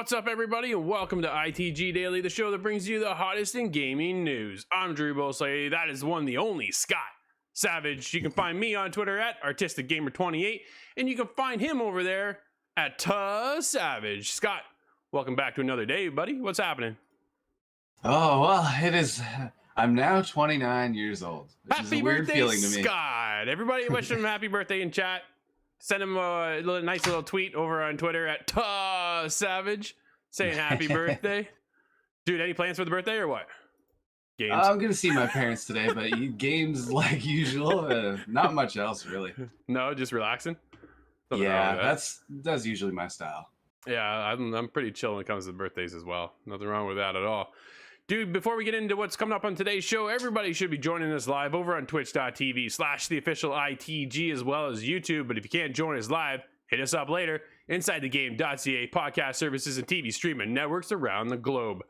What's up, everybody, and welcome to ITG Daily, the show that brings you the hottest in gaming news. I'm Drew Bosley. That is one, the only Scott Savage. You can find me on Twitter at ArtisticGamer28, and you can find him over there at Savage. Scott, welcome back to another day, buddy. What's happening? Oh, well, it is I'm now 29 years old, which is a Happy weird birthday, feeling to me. Scott! Everybody wish him happy birthday in chat. Send him a nice little tweet over on Twitter at Savage saying happy birthday. Dude, any plans for the birthday or what? Games? I'm gonna see my parents today, but games like usual. Not much else really. No, just relaxing. Nothing wrong Yeah, with that's usually my style. that. Yeah, I'm pretty chill when it comes to birthdays as well. Nothing wrong with that at all. Dude, before we get into what's coming up on today's show, everybody should be joining us live over on twitch.tv/the official ITG as well as YouTube. But if you can't join us live, hit us up later. InsideTheGame.ca, podcast services, and TV streaming networks around the globe.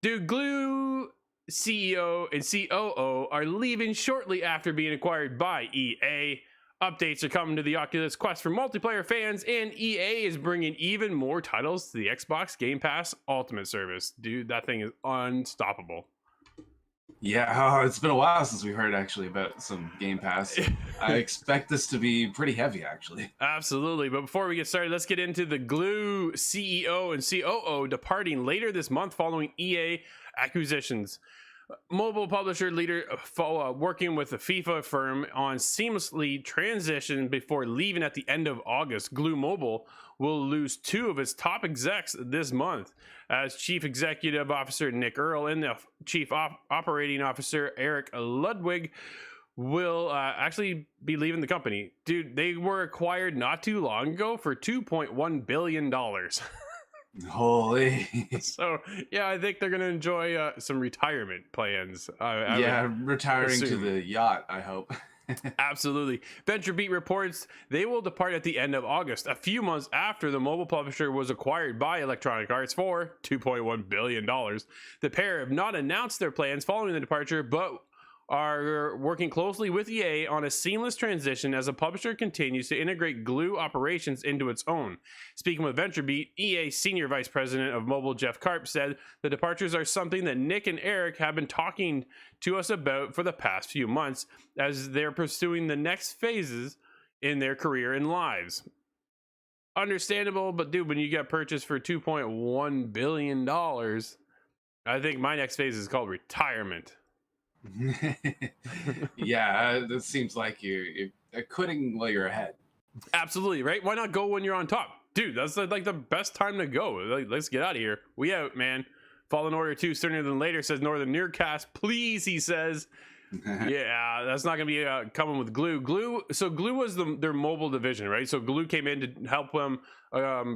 Dude, Glu CEO and COO are leaving shortly after being acquired by EA. Updates are coming to the Oculus Quest for multiplayer fans, and EA is bringing even more titles to the Xbox Game Pass Ultimate service. Dude, that thing is unstoppable. Yeah, it's been a while since we heard actually about some Game Pass. I expect this to be pretty heavy, actually. Absolutely. But before we get started, let's get into the Glu CEO and COO departing later this month following EA acquisitions. Mobile publisher leader working with the FIFA firm on seamlessly transition before leaving at the end of August. Glu Mobile will lose two of its top execs this month, as Chief Executive Officer Nick Earl and the Chief Operating Officer Eric Ludwig will actually be leaving the company. Dude, they were acquired not too long ago for $2.1 billion. Holy. So, yeah, I think they're going to enjoy some retirement plans. Yeah, retiring to the yacht, I hope. Absolutely. VentureBeat reports they will depart at the end of August, a few months after the mobile publisher was acquired by Electronic Arts for $2.1 billion. The pair have not announced their plans following the departure, but are working closely with EA on a seamless transition as the publisher continues to integrate Glu operations into its own. Speaking with VentureBeat, EA Senior Vice President of Mobile Jeff Karp said the departures are something that Nick and Eric have been talking to us about for the past few months as they're pursuing the next phases in their career and lives. Understandable, but dude, when you get purchased for $2.1 billion, I think my next phase is called retirement. Yeah, that seems like you're quitting while you're ahead. Absolutely, right? Why not go when you're on top? Dude, that's like the best time to go. Like, let's get out of here. We out, man. Fallen Order 2 sooner than later, says Northern Nearcast. Please, he says. Yeah, that's not going to be coming with Glu. So Glu was their mobile division, right? So Glu came in to help them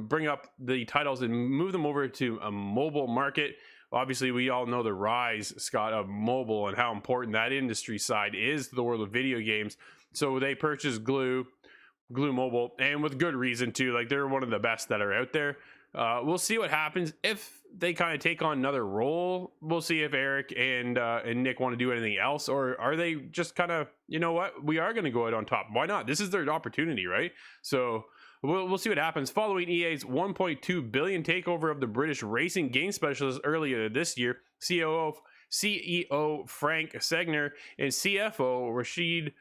bring up the titles and move them over to a mobile market. Obviously, we all know the rise, Scott, of mobile and how important that industry side is to the world of video games. So they purchased Glu Mobile, and with good reason too. Like, they're one of the best that are out there. We'll see what happens if they kind of take on another role. We'll see if Eric and Nick want to do anything else, or are they just kind of, you know what, we are going to go out on top. Why not? This is their opportunity, right? So we'll see what happens. Following EA's $1.2 billion takeover of the British racing game specialist earlier this year, CEO Frank Segner and CFO Rashid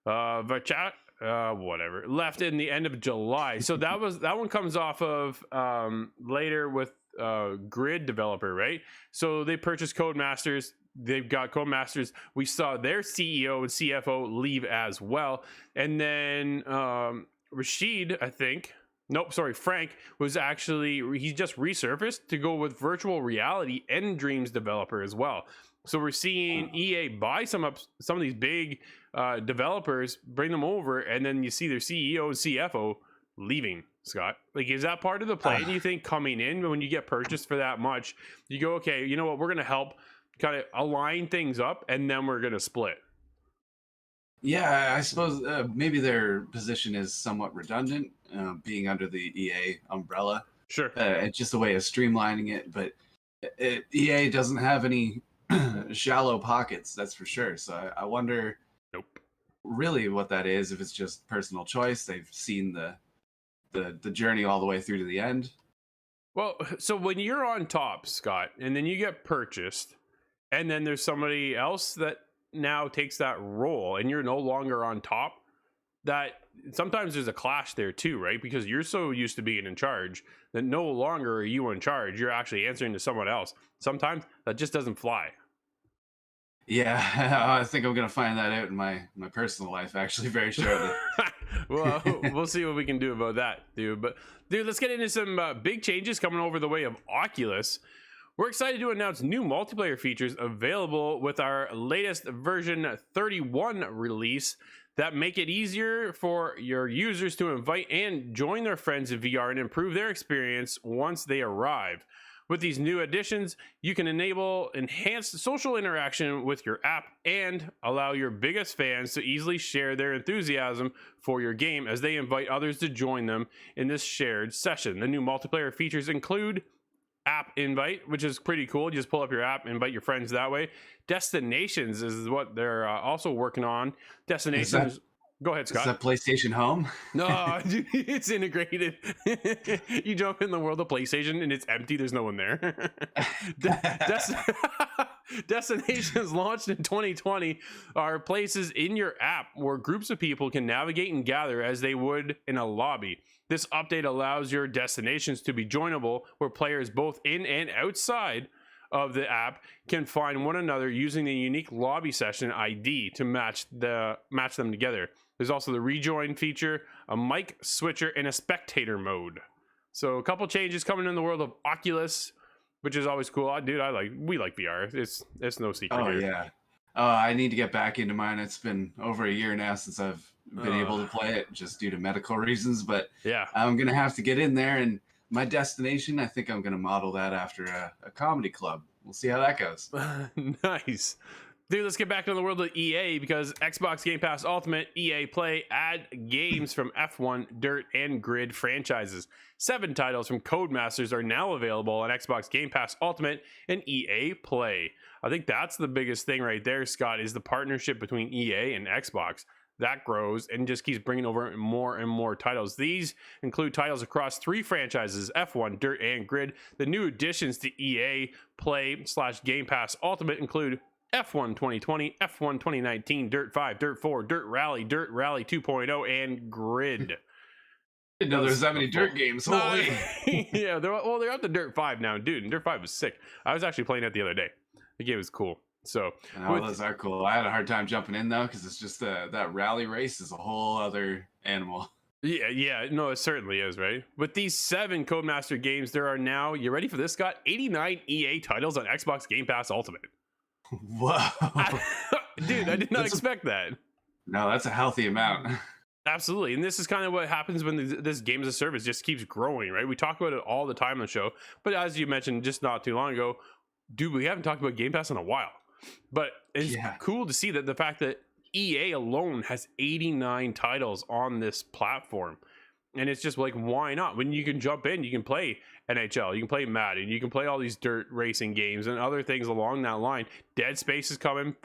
Vachat left in the end of July. So that one comes off of later with Grid developer, right? So they purchased Codemasters. They've got Codemasters. We saw their CEO and CFO leave as well, and then Rashid, Frank was actually, he just resurfaced to go with virtual reality and Dreams developer as well. So we're seeing EA buy some of these big developers, bring them over, and then you see their CEO and CFO leaving. Scott, like, is that part of the plan? Do you think coming in when you get purchased for that much, you go, okay, you know what, we're going to help kind of align things up, and then we're going to split? Yeah, I suppose maybe their position is somewhat redundant, being under the EA umbrella. Sure. It's just a way of streamlining it, but EA doesn't have any shallow pockets, that's for sure. So I wonder really what that is, if it's just personal choice. They've seen the journey all the way through to the end. Well, so when you're on top, Scott, and then you get purchased, and then there's somebody else that now takes that role and you're no longer on top, that sometimes there's a clash there too, right? Because you're so used to being in charge that no longer are you in charge. You're actually answering to someone else. Sometimes that just doesn't fly. Yeah, I think I'm gonna find that out in my personal life actually very shortly. Well, we'll see what we can do about that, dude. But dude, let's get into some big changes coming over the way of Oculus. We're excited to announce new multiplayer features available with our latest version 31 release that make it easier for your users to invite and join their friends in VR and improve their experience once they arrive. With these new additions, you can enable enhanced social interaction with your app and allow your biggest fans to easily share their enthusiasm for your game as they invite others to join them in this shared session. The new multiplayer features include app invite, which is pretty cool. You just pull up your app, invite your friends that way. Destinations is what they're also working on. Destinations. Go ahead, Is Scott. that PlayStation Home? No, dude, it's integrated. You jump in the world of PlayStation and it's empty. There's no one there. Destinations launched in 2020 are places in your app where groups of people can navigate and gather as they would in a lobby. This update allows your destinations to be joinable where players both in and outside of the app can find one another using the unique lobby session ID to match them together. There's also the rejoin feature, a mic switcher, and a spectator mode. So a couple changes coming in the world of Oculus, which is always cool. Dude, we like VR. It's no secret. Oh here. yeah. I need to get back into mine. It's been over a year now since I've been able to play it just due to medical reasons, but yeah, I'm gonna have to get in there. And my destination, I think I'm gonna model that after a comedy club. We'll see how that goes. Nice. Dude, let's get back to the world of EA because Xbox Game Pass Ultimate EA Play add games from F1, Dirt, and Grid franchises. 7 titles from Codemasters are now available on Xbox Game Pass Ultimate and EA Play. I think that's the biggest thing right there, Scott, is the partnership between EA and Xbox. That grows and just keeps bringing over more and more titles. These include titles across 3 franchises, F1, Dirt, and Grid. The new additions to EA Play / Game Pass Ultimate include F1 2020, F1 2019, Dirt 5, Dirt 4, Dirt Rally 2.0, and Grid. Didn't know there's that many dirt games. Holy. Yeah, they're up to Dirt 5 now, dude. And Dirt 5 was sick. I was actually playing it the other day. The game was cool. So those are cool. I had a hard time jumping in though because it's just that rally race is a whole other animal. Yeah, no, it certainly is, right? With these 7 Codemaster games, there are now, you ready for this, Scott? 89 EA titles on Xbox Game Pass Ultimate. Whoa. Dude, I did not expect that. No, that's a healthy amount. Absolutely. And this is kind of what happens when this game as a service just keeps growing, right? We talk about it all the time on the show. But as you mentioned just not too long ago, dude, we haven't talked about Game Pass in a while. But it's cool to see that the fact that EA alone has 89 titles on this platform. And it's just like, why not? When you can jump in, you can play NHL, you can play Madden, you can play all these dirt racing games and other things along that line. Dead Space is coming,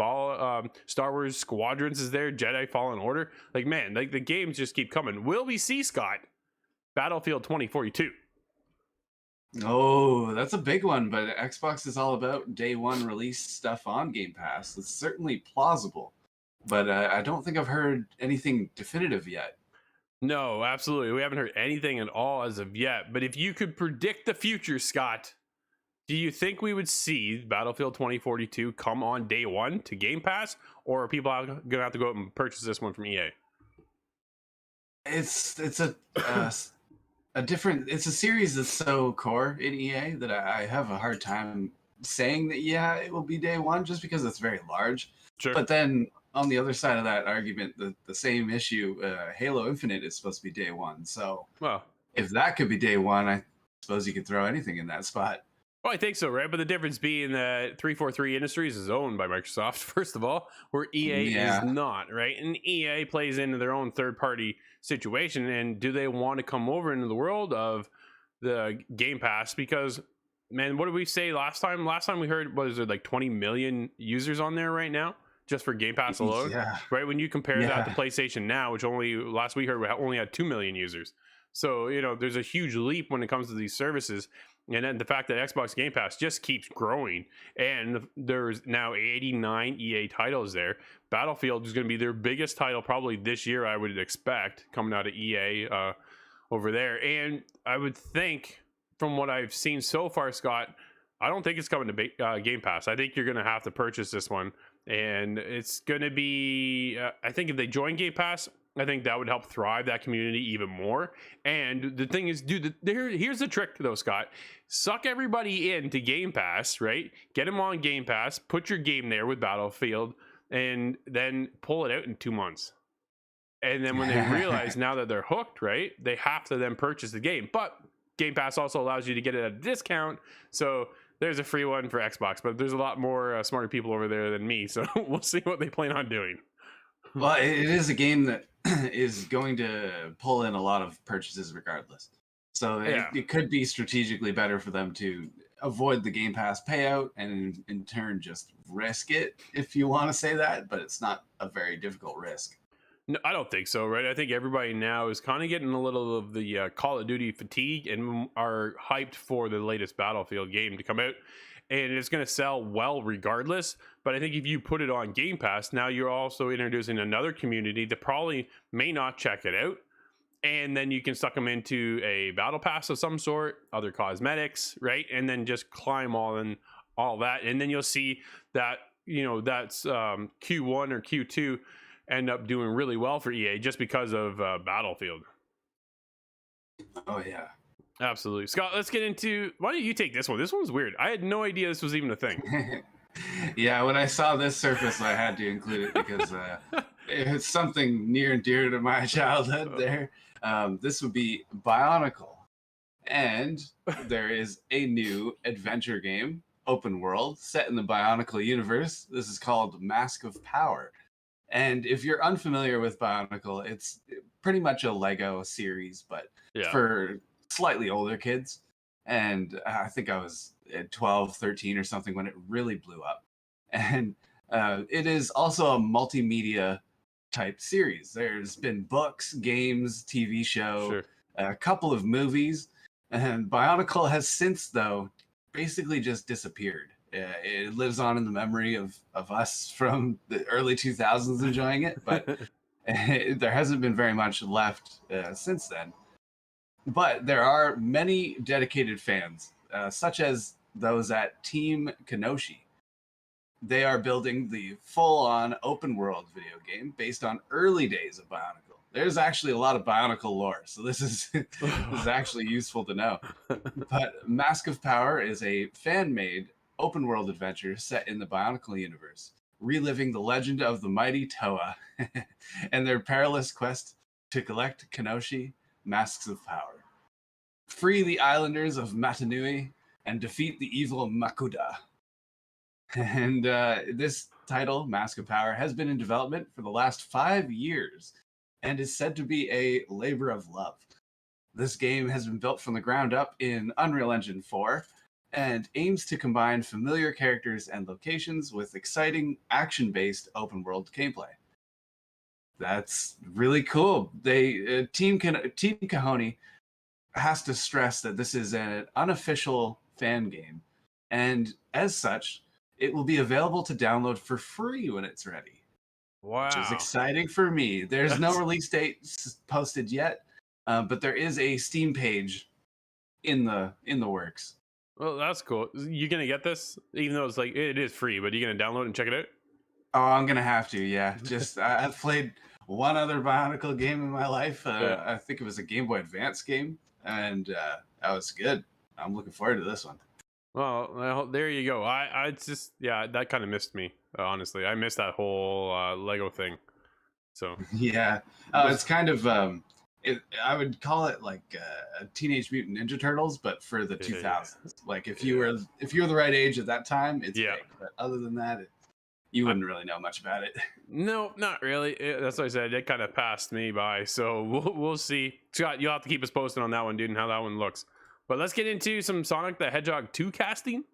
Star Wars Squadrons is there, Jedi Fallen Order. Like, man, like the games just keep coming. Will we see, Scott, Battlefield 2042? Oh, that's a big one, but Xbox is all about day one release stuff on Game Pass. It's certainly plausible, but I don't think I've heard anything definitive yet. No, absolutely. We haven't heard anything at all as of yet. But if you could predict the future, Scott, do you think we would see Battlefield 2042 come on day one to Game Pass? Or are people going to have to go out and purchase this one from EA? It's a different... It's a series that's so core in EA that I have a hard time saying that, yeah, it will be day one just because it's very large. Sure. But then... on the other side of that argument, the same issue, Halo Infinite is supposed to be day one. So if that could be day one, I suppose you could throw anything in that spot. Well, I think so, right? But the difference being that 343 Industries is owned by Microsoft, first of all, where EA is not, right? And EA plays into their own third-party situation. And do they want to come over into the world of the Game Pass? Because, man, what did we say last time? Last time we heard, was there like 20 million users on there right now? Just for Game Pass alone, right? When you compare that to PlayStation Now, which last we heard only had 2 million users. So, there's a huge leap when it comes to these services. And then the fact that Xbox Game Pass just keeps growing. And there's now 89 EA titles there. Battlefield is going to be their biggest title probably this year, I would expect, coming out of EA over there. And I would think, from what I've seen so far, Scott, I don't think it's coming to Game Pass. I think you're going to have to purchase this one and it's going to be. I think if they join Game Pass, I think that would help thrive that community even more. And the thing is, dude, here's the trick though, Scott. Suck everybody into Game Pass, right? Get them on Game Pass, put your game there with Battlefield, and then pull it out in 2 months. And then when they realize now that they're hooked, right, they have to then purchase the game. But Game Pass also allows you to get it at a discount. So there's a free one for Xbox, but there's a lot more smarter people over there than me. So we'll see what they plan on doing. Well, it is a game that is going to pull in a lot of purchases regardless. So it could be strategically better for them to avoid the Game Pass payout and in turn just risk it, if you want to say that, but it's not a very difficult risk. No, I don't think so, right? I think everybody now is kind of getting a little of the Call of Duty fatigue and are hyped for the latest Battlefield game to come out. And it's going to sell well regardless. But I think if you put it on Game Pass, now you're also introducing another community that probably may not check it out. And then you can suck them into a battle pass of some sort, other cosmetics, right? And then just climb all that. And then you'll see that, that's Q1 or Q2 end up doing really well for EA just because of Battlefield. Oh, yeah. Absolutely. Scott, let's get into, why don't you take this one? This one's weird. I had no idea this was even a thing. Yeah, when I saw this surface, I had to include it because it's something near and dear to my childhood there. This would be Bionicle. And there is a new adventure game, open world, set in the Bionicle universe. This is called Mask of Power. And if you're unfamiliar with Bionicle, it's pretty much a Lego series, but for slightly older kids. And I think I was at 12, 13 or something when it really blew up. And it is also a multimedia type series. There's been books, games, TV show, a couple of movies. And Bionicle has since, though, basically just disappeared. It lives on in the memory of us from the early 2000s enjoying it, but there hasn't been very much left since then. But there are many dedicated fans, such as those at Team Kenoshi. They are building the full-on open-world video game based on early days of Bionicle. There's actually a lot of Bionicle lore, so this is actually useful to know. But Mask of Power is a fan-made open-world adventure set in the Bionicle universe, reliving the legend of the mighty Toa and their perilous quest to collect Kenoshi Masks of Power, free the islanders of Matanui, and defeat the evil Makuda. And this title, Mask of Power, has been in development for the last 5 years and is said to be a labor of love. This game has been built from the ground up in Unreal Engine 4 and aims to combine familiar characters and locations with exciting action-based open-world gameplay. That's really cool. Team Kahoni has to stress that this is an unofficial fan game, and as such, it will be available to download for free when it's ready. Wow. Which is exciting for me. There's no release date posted yet, but there is a Steam page in the works. Well, that's cool. You gonna get this, even though it's like it is free, but you gonna download and check it out? Oh, I'm gonna have to. Yeah, just I've played one other Bionicle game in my life. I think it was a Game Boy Advance game, and that was good. I'm looking forward to this one. Well, there you go. I just that kind of missed me. Honestly, I missed that whole Lego thing. So yeah, it's kind of I would call it like Teenage Mutant Ninja Turtles, but for the 2000s. Like if you were the right age at that time, it's big. But other than that, you wouldn't really know much about it. No, not really. That's what I said. It kind of passed me by. So we'll see. Scott, you'll have to keep us posted on that one, dude, and how that one looks. But let's get into some Sonic the Hedgehog 2 casting.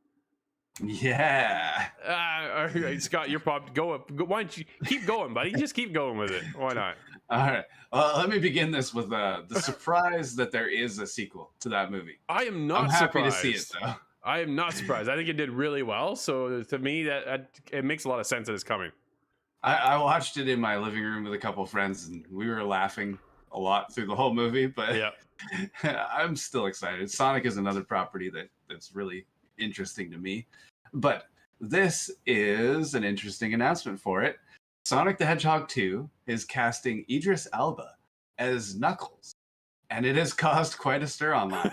Yeah. All right, Scott, you're popped. Go up. Why don't you keep going, buddy? Just keep going with it. Why not? All right. Well, let me begin this with the surprise that there is a sequel to that movie. I am not surprised. I'm happy to see it, though. I am not surprised. I think it did really well. So to me, that it makes a lot of sense that it's coming. I watched it in my living room with a couple of friends, and we were laughing a lot through the whole movie. But I'm still excited. Sonic is another property that's really interesting to me. But this is an interesting announcement for it. Sonic the Hedgehog 2 is casting Idris Elba as Knuckles, and it has caused quite a stir online.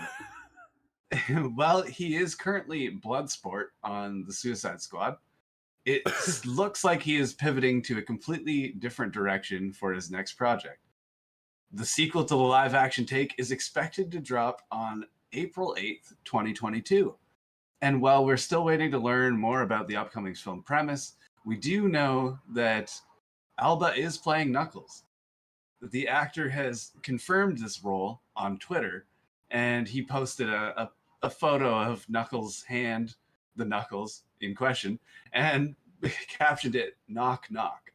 Well, he is currently Bloodsport on the Suicide Squad. It looks like he is pivoting to a completely different direction for his next project. The sequel to the live-action take is expected to drop on April 8th, 2022. And while we're still waiting to learn more about the upcoming film premise, we do know that Alba is playing Knuckles. The actor has confirmed this role on Twitter, and he posted a photo of Knuckles' hand, the Knuckles in question, and captioned it, "Knock, knock."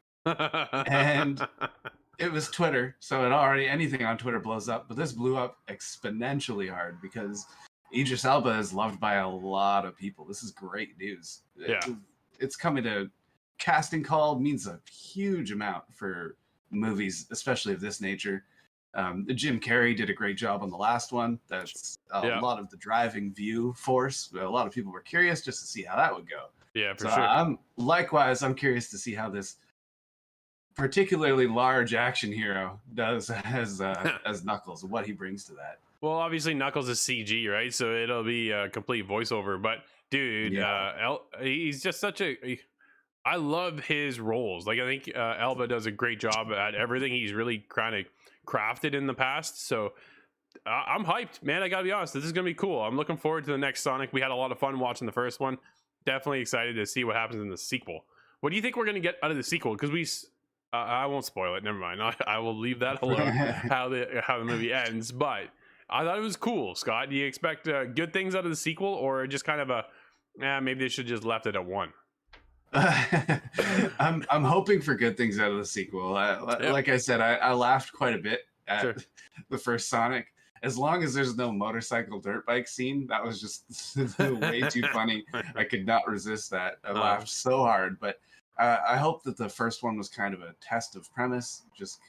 And it was Twitter, so anything on Twitter blows up, but this blew up exponentially hard because Idris Elba is loved by a lot of people. This is great news. Yeah. It's coming to casting call means a huge amount for movies, especially of this nature. Jim Carrey did a great job on the last one. That's a lot of the driving view force. A lot of people were curious just to see how that would go. Yeah, for sure. I'm curious to see how this particularly large action hero does as Knuckles, and what he brings to that. Well, obviously Knuckles is CG, right? So it'll be a complete voiceover. But dude, he's just such a. I love his roles. Like I think Elba does a great job at everything. He's really kind of crafted in the past. So I'm hyped, man. I gotta be honest. This is gonna be cool. I'm looking forward to the next Sonic. We had a lot of fun watching the first one. Definitely excited to see what happens in the sequel. What do you think we're gonna get out of the sequel? Because I won't spoil it. Never mind. I will leave that alone. how the movie ends, but. I thought it was cool, Scott. Do you expect good things out of the sequel, or just kind of maybe they should just left it at 1? I'm hoping for good things out of the sequel. Like I said, I laughed quite a bit at the first Sonic. As long as there's no motorcycle dirt bike scene, that was just way too funny. I could not resist that. I laughed so hard. But I hope that the first one was kind of a test of premise, just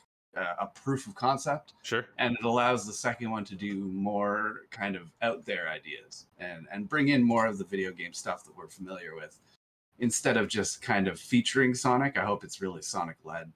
a proof of concept. Sure. And it allows the second one to do more kind of out there ideas and bring in more of the video game stuff that we're familiar with. Instead of just kind of featuring Sonic, I hope it's really Sonic led.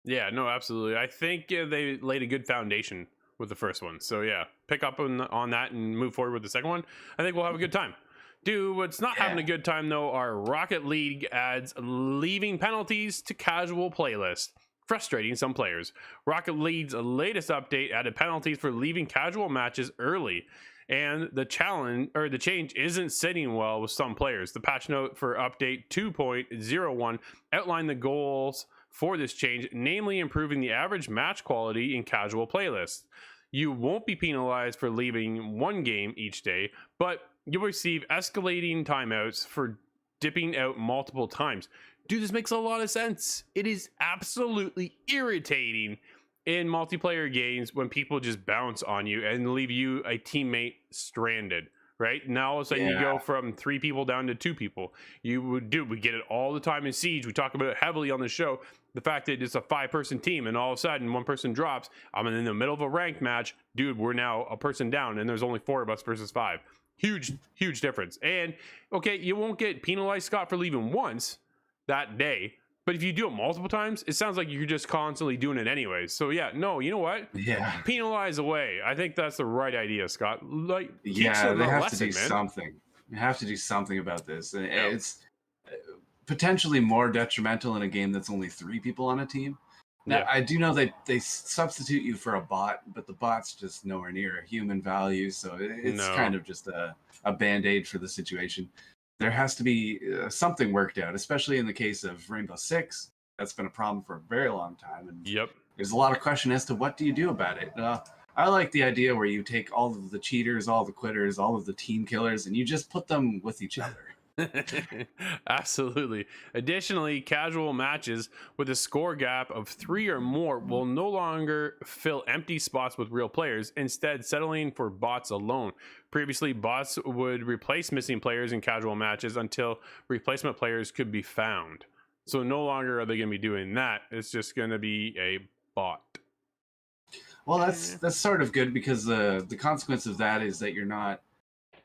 Yeah, no, absolutely. I think they laid a good foundation with the first one. So yeah, pick up on that and move forward with the second one. I think we'll have a good time. Dude, what's not having a good time though are Rocket League adds leaving penalties to casual playlist, frustrating some players. Rocket League's latest update added penalties for leaving casual matches early, and the change isn't sitting well with some players. The patch note for update 2.01 outlined the goals for this change, namely improving the average match quality in casual playlists. You won't be penalized for leaving one game each day, but you'll receive escalating timeouts for dipping out multiple times. Dude, this makes a lot of sense. It is absolutely irritating in multiplayer games when people just bounce on you and leave you a teammate stranded, right? Now all of a sudden you go from 3 people down to 2 people. We get it all the time in Siege. We talk about it heavily on the show. The fact that it's a 5-person team and all of a sudden one person drops. I'm in the middle of a ranked match. Dude, we're now a person down and there's only 4 of us versus 5. Huge difference. And okay, you won't get penalized, Scott, for leaving once that day, but if you do it multiple times, it sounds like you're just constantly doing it anyways. So yeah, no, you know what? Yeah, penalize away. I think that's the right idea, Scott. Like, they have to do something. You have to do something about this. And it's potentially more detrimental in a game that's only 3 people on a team. Now, I do know that they substitute you for a bot, but the bot's just nowhere near a human value, so it's kind of just a band-aid for the situation. There has to be something worked out, especially in the case of Rainbow Six. That's been a problem for a very long time. And there's a lot of question as to what do you do about it. I like the idea where you take all of the cheaters, all the quitters, all of the team killers, and you just put them with each other. Absolutely. Additionally, casual matches with a score gap of 3 or more will no longer fill empty spots with real players, instead settling for bots alone. Previously, bots would replace missing players in casual matches until replacement players could be found. So no longer are they going to be doing that. It's just going to be a bot. Well, that's sort of good, because the consequence of that is that you're not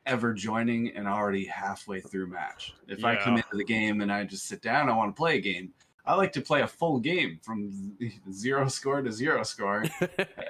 ever joining an already halfway through match. If I come Yeah. into the game and I just sit down, I want to play a game. I like to play a full game from 0 score to 0 score.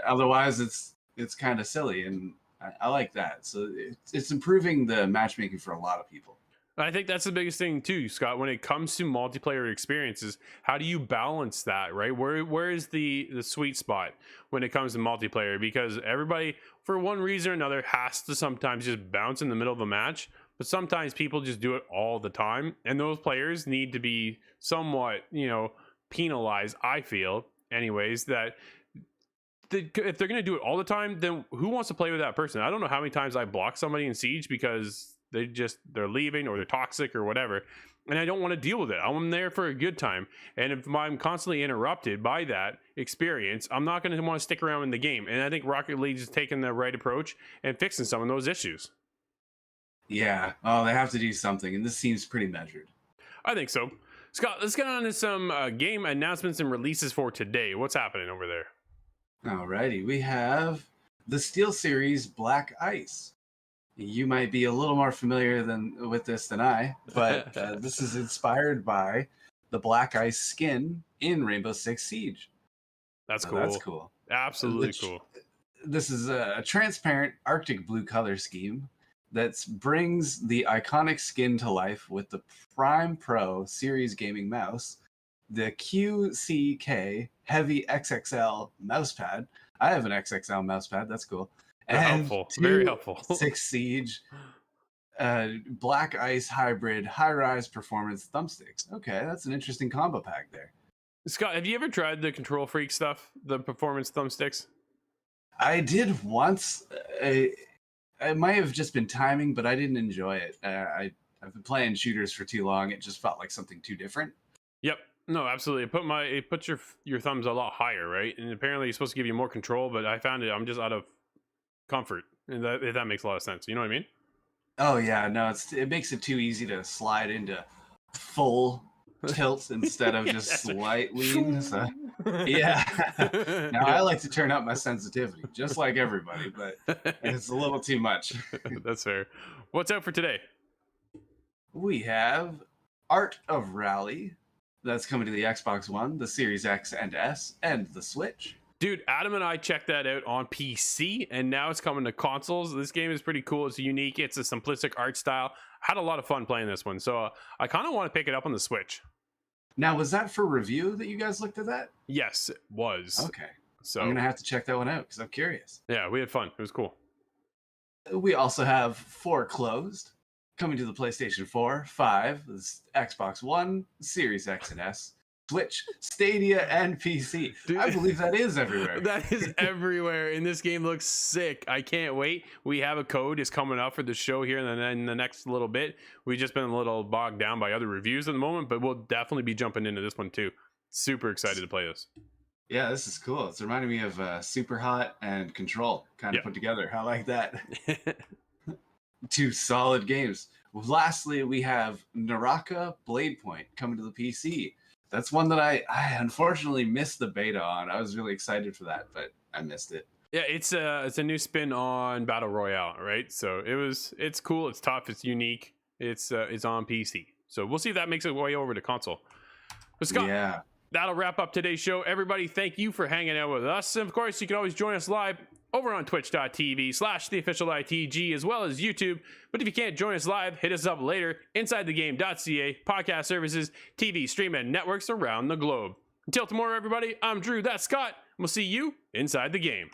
Otherwise, it's kind of silly, and I like that. So it's improving the matchmaking for a lot of people. I think that's the biggest thing too, Scott. When it comes to multiplayer experiences, how do you balance that, right? Where is the sweet spot when it comes to multiplayer? Because everybody, for one reason or another, has to sometimes just bounce in the middle of a match. But sometimes people just do it all the time, and those players need to be somewhat, penalized. I feel, anyways, that if they're going to do it all the time, then who wants to play with that person? I don't know how many times I block somebody in Siege because they're leaving or they're toxic or whatever, and I don't want to deal with it. I'm there for a good time, and if I'm constantly interrupted by that experience, I'm not going to want to stick around in the game. And I think Rocket League is taking the right approach and fixing some of those issues. Yeah, they have to do something, and this seems pretty measured. I think so. Scott, let's get on to some game announcements and releases for today. What's happening over there? Alrighty, we have the SteelSeries Black Ice. You might be a little more familiar with this than I, but this is inspired by the Black Ice skin in Rainbow Six Siege. That's cool. That's cool. Absolutely cool. This is a transparent Arctic blue color scheme that brings the iconic skin to life with the Prime Pro Series gaming mouse, the QCK Heavy XXL mousepad. I have an XXL mousepad. That's cool. And helpful. Very helpful. 6 Siege Black Ice Hybrid high-rise performance thumbsticks. Okay, that's an interesting combo pack there. Scott, have you ever tried the Control Freak stuff, the performance thumbsticks? I did once. It might have just been timing, but I didn't enjoy it. I've been playing shooters for too long. It just felt like something too different. Yep. No, absolutely. It puts your thumbs a lot higher, right? And apparently it's supposed to give you more control, but I found I'm just out of comfort, and if that makes a lot of sense. You know what I mean? Oh yeah, no, it makes it too easy to slide into full tilt instead of just slight lean. So, yeah. Now I like to turn up my sensitivity, just like everybody, but it's a little too much. That's fair. What's out for today? We have Art of Rally. That's coming to the Xbox One, the Series X and S, and the Switch. Dude, Adam and I checked that out on PC, and now it's coming to consoles. This game is pretty cool. It's unique. It's a simplistic art style. I had a lot of fun playing this one, so I kind of want to pick it up on the Switch. Now, was that for review that you guys looked at that? Yes, it was. Okay. So I'm going to have to check that one out because I'm curious. Yeah, we had fun. It was cool. We also have Foreclosed coming to the PlayStation 4, 5, the Xbox One, Series X and S, Switch, Stadia, and PC. Dude, I believe that is everywhere. That is everywhere, and this game looks sick. I can't wait. We have a code is coming up for the show here in the next little bit. We've just been a little bogged down by other reviews at the moment, but we'll definitely be jumping into this one too. Super excited to play this. Yeah, this is cool. It's reminding me of Super Hot and Control kind of put together. I like that. 2 solid games. Lastly, we have Naraka Blade Point coming to the PC. That's one that I unfortunately missed the beta on. I was really excited for that, but I missed it. Yeah, it's a new spin on Battle Royale, right? So it's cool, it's tough, it's unique. It's on PC. So we'll see if that makes its way over to console. But Scott, yeah. That'll wrap up today's show. Everybody, thank you for hanging out with us. And of course, you can always join us live over on twitch.tv/theofficialitg, as well as YouTube. But if you can't join us live, hit us up later. InsideTheGame.ca, podcast services, TV, stream, and networks around the globe. Until tomorrow, everybody, I'm Drew, that's Scott. We'll see you inside the game.